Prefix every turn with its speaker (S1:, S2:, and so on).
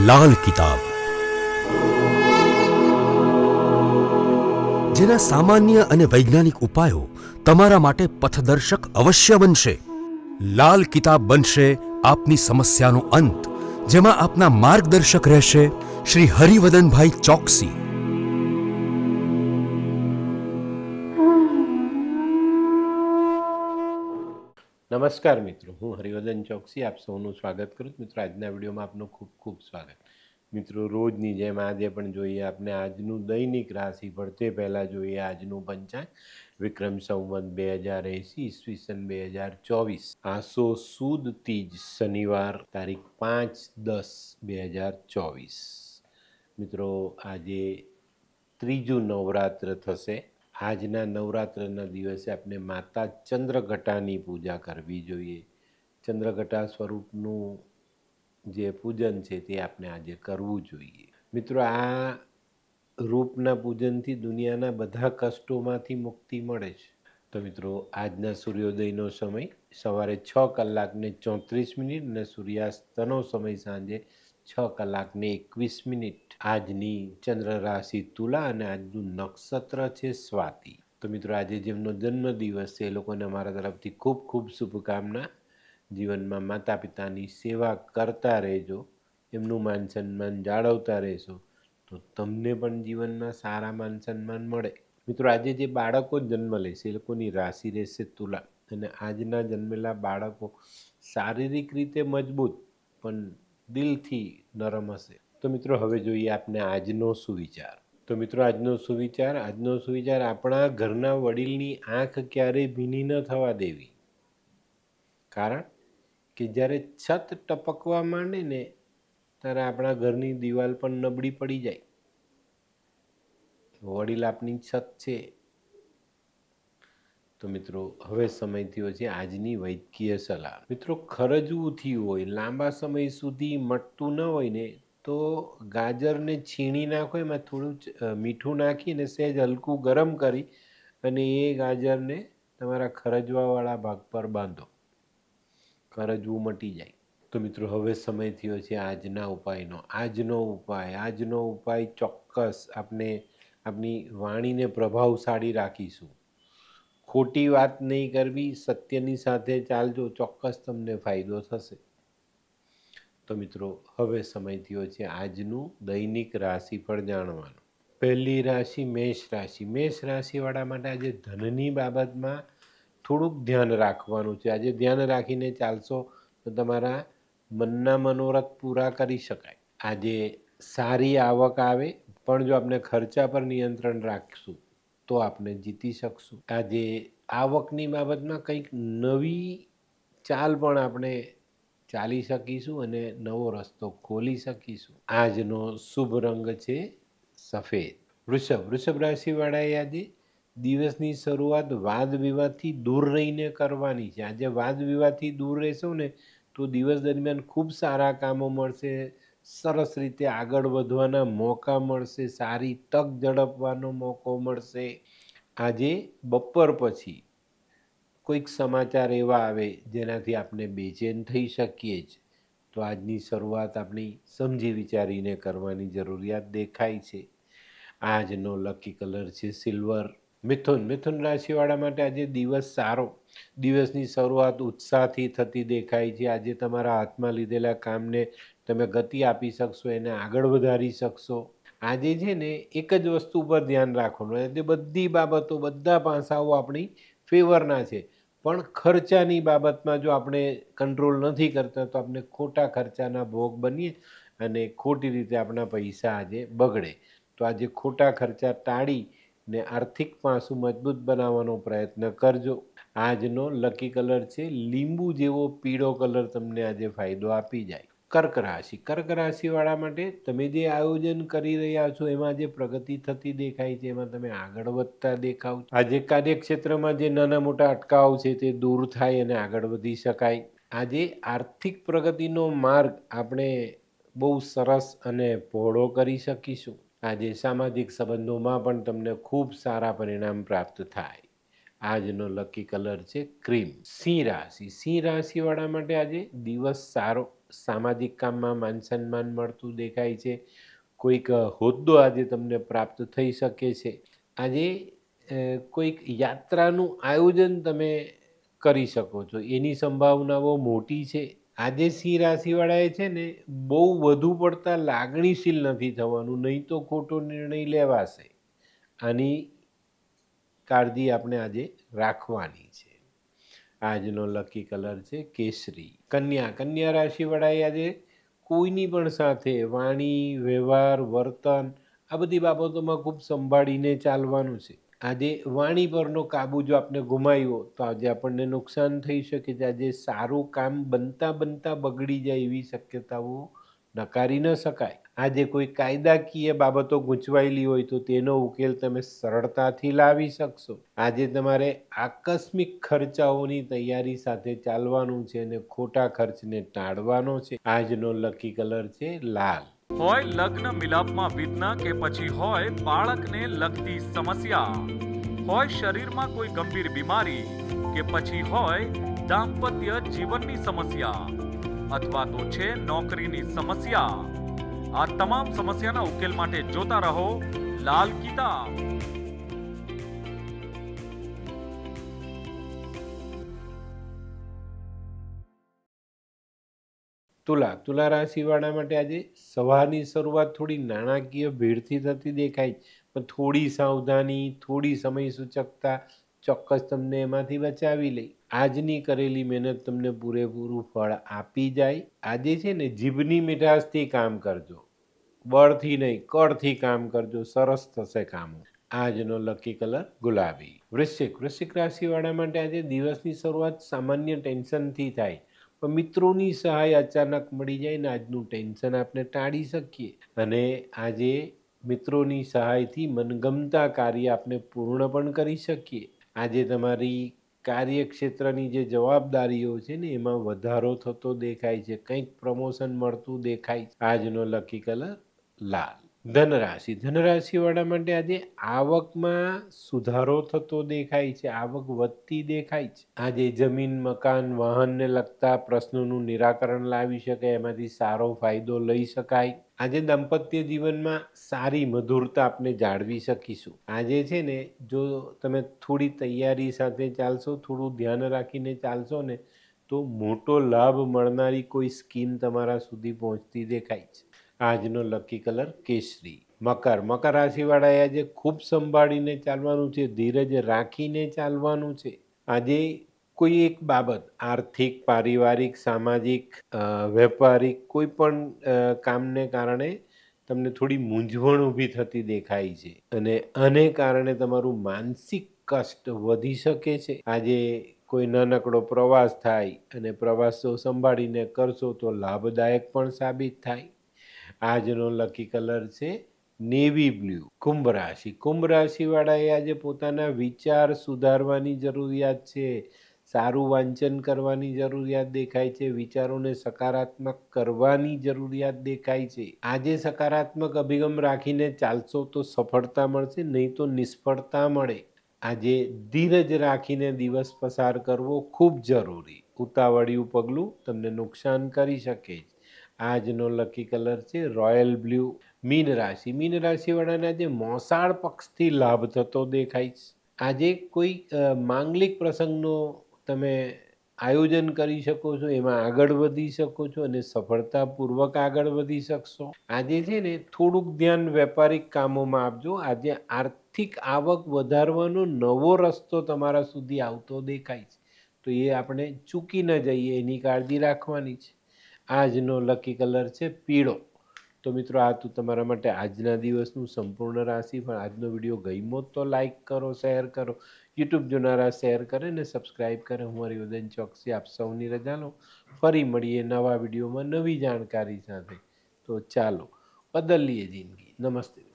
S1: લાલ કિતાબ, જેના સામાન્ય અને વૈજ્ઞાનિક ઉપાયો તમારા માટે પથદર્શક અવશ્ય બનશે. લાલ કિતાબ બનશે આપની સમસ્યાનો અંત, જેમાં આપના માર્ગદર્શક રહેશે શ્રી હરિવદનભાઈ ચોકસી.
S2: નમસ્કાર મિત્રો, હું હરિવદન ચોકસી આપ સૌનું સ્વાગત કરું છું. મિત્રો, આજના વિડીયોમાં આપનું ખૂબ ખૂબ સ્વાગત. મિત્રો, રોજની જેમ આજે પણ જોઈએ આપણે આજનું દૈનિક રાશિફળ. તે પહેલાં જોઈએ આજનું પંચાંગ. વિક્રમ સંવત 2080 ઈસવીસન 2024, આસો સુદ તીજ, શનિવાર, તારીખ 5/10/2024. મિત્રો, આજે ત્રીજું નવરાત્ર થશે. આજના નવરાત્રના દિવસે આપણે માતા ચંદ્રઘટાની પૂજા કરવી જોઈએ. ચંદ્રઘટા સ્વરૂપનું જે પૂજન છે તે આપણે આજે કરવું જોઈએ. મિત્રો, આ રૂપના પૂજનથી દુનિયાના બધા કષ્ટોમાંથી મુક્તિ મળે છે. તો મિત્રો, આજના સૂર્યોદયનો સમય સવારે 6:34 અને સૂર્યાસ્તનો સમય સાંજે 6:21. આજની ચંદ્ર રાશિ તુલા અને આજનું નક્ષત્ર છે સ્વાતિ. તો મિત્રો, આજે જેમનો જન્મદિવસ છે એ લોકોને અમારા તરફથી ખૂબ ખૂબ શુભકામના. જીવનમાં માતા પિતાની સેવા કરતા રહેજો, એમનું માન સન્માન જાળવતા રહેશો તો તમને પણ જીવનમાં સારા માન સન્માન મળે. મિત્રો, આજે જે બાળકો જન્મ લેશે એ લોકોની રાશિ રહેશે તુલા. અને આજના જન્મેલા બાળકો શારીરિક રીતે મજબૂત પણ દિલથી નરમ હશે. તો મિત્રો, હવે જોઈએ આપણે આજનો સુવિચાર. તો મિત્રો, આજનો સુવિચાર આપણા ઘરના વડીલની આંખ ક્યારેય ભીની ન થવા દેવી. કારણ કે જ્યારે છત ટપકવા માંડે ને ત્યારે આપણા ઘરની દિવાલ પણ નબળી પડી જાય. વડીલ આપની છત છે. તો મિત્રો, હવે સમય થયો છે આજની વૈદ્યકીય સલાહ. મિત્રો, ખરજવું થયું હોય, લાંબા સમય સુધી મટતું ન હોય ને તો ગાજરને છીણી નાખો, એમાં થોડું મીઠું નાખીને સહેજ હલકું ગરમ કરી અને એ ગાજરને તમારા ખરજવાવાળા ભાગ પર બાંધો. ખરજવું મટી જાય. તો મિત્રો, હવે સમય થયો છે આજના ઉપાયનો. આજનો ઉપાય ચોક્કસ આપણે આપણી વાણીને પ્રભાવશાળી રાખીશું. ખોટી વાત નહીં કરવી, સત્યની સાથે ચાલજો, ચોક્કસ તમને ફાયદો થશે. તો મિત્રો, હવે સમય થયો છે આજનું દૈનિક રાશિફળ જાણવાનું. પહેલી રાશિ મેષ રાશિ. મેષ રાશિવાળા માટે આજે ધનની બાબતમાં થોડુંક ધ્યાન રાખવાનું છે. આજે ધ્યાન રાખીને ચાલશો તો તમારા મનના મનોરથ પૂરા કરી શકાય. આજે સારી આવક આવે, પણ જો આપણે ખર્ચા પર નિયંત્રણ રાખશું તો આપણે જીતી શકશું. આજે આવકની બાબતમાં કંઈક નવી ચાલ પણ આપણે ચાલી શકીશું અને નવો રસ્તો ખોલી શકીશું. આજનો શુભ રંગ છે સફેદ. વૃષભ રાશિવાળાએ આજે દિવસની શરૂઆત વાદ વિવાદથી દૂર રહીને કરવાની છે. આજે વાદ વિવાદથી દૂર રહેશો ને તો દિવસ દરમિયાન ખૂબ સારા કામો મળશે, સરસ રીતે આગળ વધવાના મોકા મળશે, સારી તક ઝડપવાનો મોકો મળશે. આજે બપોર પછી કોઈક સમાચાર એવા આવે જેનાથી આપણે બેચેન થઈ શકીએ જ. તો આજની શરૂઆત આપણી સમજી વિચારીને કરવાની જરૂરિયાત દેખાય છે. આજનો લકી કલર છે સિલ્વર. મિથુન રાશિવાળા માટે આજે દિવસ સારો. દિવસની શરૂઆત ઉત્સાહથી થતી દેખાય છે. આજે તમારા હાથમાં લીધેલા કામને તમે ગતિ આપી શકશો, એને આગળ વધારી શકશો. આજે છે ને એક જ વસ્તુ પર ધ્યાન રાખવાનું. આજે બધી બાબતો, બધા પાસાઓ આપણી ફેવરના છે, પણ ખર્ચાની બાબતમાં જો આપણે કંટ્રોલ નથી કરતા તો આપણે ખોટા ખર્ચાના ભોગ બનીએ અને ખોટી રીતે આપણા પૈસા આજે બગડે. તો આજે ખોટા ખર્ચા ટાળી ને આર્થિક પાસું મજબૂત બનાવવાનો પ્રયત્ન કરજો. આજનો લકી કલર છે લીંબુ જેવો પીળો કલર. તમને આજે ફાયદો આપી જાય. કર્ક રાશિવાળા માટે તમે જે આયોજન કરી રહ્યા છો એમાં જે પ્રગતિ થતી દેખાય છે, એમાં તમે આગળ વધતા દેખાવ. આજે કાર્યક્ષેત્રમાં જે નાના મોટા અટકાવ છે તે દૂર થાય અને આગળ વધી શકાય. આજે આર્થિક પ્રગતિનો માર્ગ આપણે બહુ સરસ અને પહોળો કરી શકીશું. આજે સામાજિક સંબંધોમાં પણ તમને ખૂબ સારા પરિણામ પ્રાપ્ત થાય. આજનો લકી કલર છે ક્રીમ. સિંહ રાશિવાળા માટે આજે દિવસ સારો. સામાજિક કામમાં માન સન્માન મળતું દેખાય છે, કોઈક હોદ્દો આજે તમને પ્રાપ્ત થઈ શકે છે. આજે કોઈક યાત્રાનું આયોજન તમે કરી શકો છો, એની સંભાવનાઓ મોટી છે. આજે સિંહ રાશિવાળાએ છે ને બહુ વધુ પડતા લાગણીશીલ નથી થવાનું, નહીં તો ખોટો નિર્ણય લેવાશે. આની કાળજી આપણે આજે રાખવાની છે. આજનો લકી કલર છે કેસરી. કન્યા રાશિવાળાએ આજે કોઈની પણ સાથે વાણી, વ્યવહાર, વર્તન આ બધી બાબતોમાં ખૂબ સંભાળીને ચાલવાનું છે. આજે વાણી પરનો કાબુ જો આપણે ગુમાવ્યો તો આજે આપણને નુકસાન થઈ શકે છે. આજે સારું કામ બનતા બગડી જાય એવી શક્યતાઓ નકારી ન શકાય. આજે કોઈ કાયદાકીય બાબતો ગૂંચવાયેલી હોય તો તેનો ઉકેલ તમે સરળતાથી લાવી શકશો. આજે તમારે આકસ્મિક ખર્ચાઓની તૈયારી સાથે ચાલવાનું છે અને ખોટા ખર્ચને ટાળવાનો છે. આજનો લકી કલર છે લાલ.
S3: હોય લગ્ન મિલાપમાં વિઘ્ન કે પછી હોય બાળકને લગતી સમસ્યા, હોય શરીરમાં કોઈ ગંભીર બીમારી કે પછી હોય દાંપત્ય જીવનની સમસ્યા અથવા તો છે નોકરીની સમસ્યા, આ તમામ સમસ્યાના ઉકેલ માટે જોતા રહો લાલ કિતાબ.
S2: તુલા રાશિવાળા માટે આજે સવારની શરૂઆત થોડી નાણાકીય ભીડથી થતી દેખાય, પણ થોડી સાવધાની, થોડી સમય સૂચકતા ચોક્કસ તમને એમાંથી બચાવી લે. આજની કરેલી મહેનત તમને પૂરેપૂરું ફળ આપી જાય. આજે છે ને જીભની મીઠાશથી કામ કરજો, બળથી નહીં કળથી કામ કરજો, સરસ થશે કામો. આજનો લકી કલર ગુલાબી. વૃશ્ચિક રાશિવાળા માટે આજે દિવસની શરૂઆત સામાન્ય ટેન્શનથી થાય, પણ મિત્રોની સહાય અચાનક મળી જાય ને આજનું ટેન્શન આપણે ટાળી શકીએ. અને આજે મિત્રોની સહાયથી મનગમતા કાર્ય આપણે પૂર્ણ પણ કરી શકીએ. આજે તમારી કાર્યક્ષેત્રની જે જવાબદારીઓ છે ને એમાં વધારો થતો દેખાય છે, કંઈક પ્રમોશન મળતું દેખાય છે. આજનો લકી કલર લાલ. ધનરાશિવાળા માટે આજે આવકમાં સુધારો થતો દેખાય છે, આવક વધતી દેખાય છે. આજે જમીન, મકાન, વાહનને લગતા પ્રશ્નોનું નિરાકરણ લાવી શકાય, એમાંથી સારો ફાયદો લઈ શકાય. આજે દાંપત્ય જીવનમાં સારી મધુરતા આપણે જાળવી શકીશું. આજે છે ને જો તમે થોડી તૈયારી સાથે ચાલશો, થોડું ધ્યાન રાખીને ચાલશો ને તો મોટો લાભ મળનારી કોઈ સ્કીમ તમારા સુધી પહોંચતી દેખાય છે. આજનો લકી કલર કેસરી. મકર રાશિવાળાએ આજે ખૂબ સંભાળીને ચાલવાનું છે, ધીરજ રાખીને ચાલવાનું છે. આજે કોઈ એક બાબત આર્થિક, પારિવારિક, સામાજિક, વેપારિક કોઈ પણ કામને કારણે તમને થોડી મૂંઝવણ ઊભી થતી દેખાય છે અને આને કારણે તમારું માનસિક કષ્ટ વધી શકે છે. આજે કોઈ નાનકડો પ્રવાસ થાય અને પ્રવાસો સંભાળીને કરશો તો લાભદાયક પણ સાબિત થાય. આજનો લકી કલર છે નેવી બ્લુ. કુંભ રાશિવાળાએ આજે પોતાના વિચાર સુધારવાની જરૂરિયાત છે, સારું વાંચન કરવાની જરૂરિયાત દેખાય છે, વિચારોને સકારાત્મક કરવાની જરૂરિયાત દેખાય છે. આજે સકારાત્મક અભિગમ રાખીને ચાલશો તો સફળતા મળશે, નહીં તો નિષ્ફળતા મળે. આજે ધીરજ રાખીને દિવસ પસાર કરવો ખૂબ જરૂરી, ઉતાવળિયું પગલું તમને નુકસાન કરી શકે છે. આજનો લકી કલર છે રોયલ બ્લુ. મીન રાશિવાળાને આજે મોસાળ પક્ષથી લાભ થતો દેખાય છે. આજે કોઈ માંગલિક પ્રસંગનો તમે આયોજન કરી શકો છો, એમાં આગળ વધી શકો છો અને સફળતાપૂર્વક આગળ વધી શકશો. આજે છે ને થોડુંક ધ્યાન વેપારિક કામોમાં આપજો. આજે આર્થિક આવક વધારવાનો નવો રસ્તો તમારા સુધી આવતો દેખાય છે, તો એ આપણે ચૂકી ન જઈએ એની કાળજી રાખવાની છે. આજનો લકી કલર છે પીળો. તો મિત્રો આ તો તમારા માટે આજના દિવસનું સંપૂર્ણ રાશિફળ. આજનો વિડીયો ગમ્યો તો લાઈક કરો, શેર કરો, યુટ્યુબ જોનારા શેર કરે ને સબસ્ક્રાઈબ કરે. હું હરિવર્ધન ચોકસી આપ સૌની રજા લો. ફરી મળીએ નવા વિડીયોમાં નવી જાણકારી સાથે. તો ચાલો બદલીએ જિંદગી. નમસ્તે.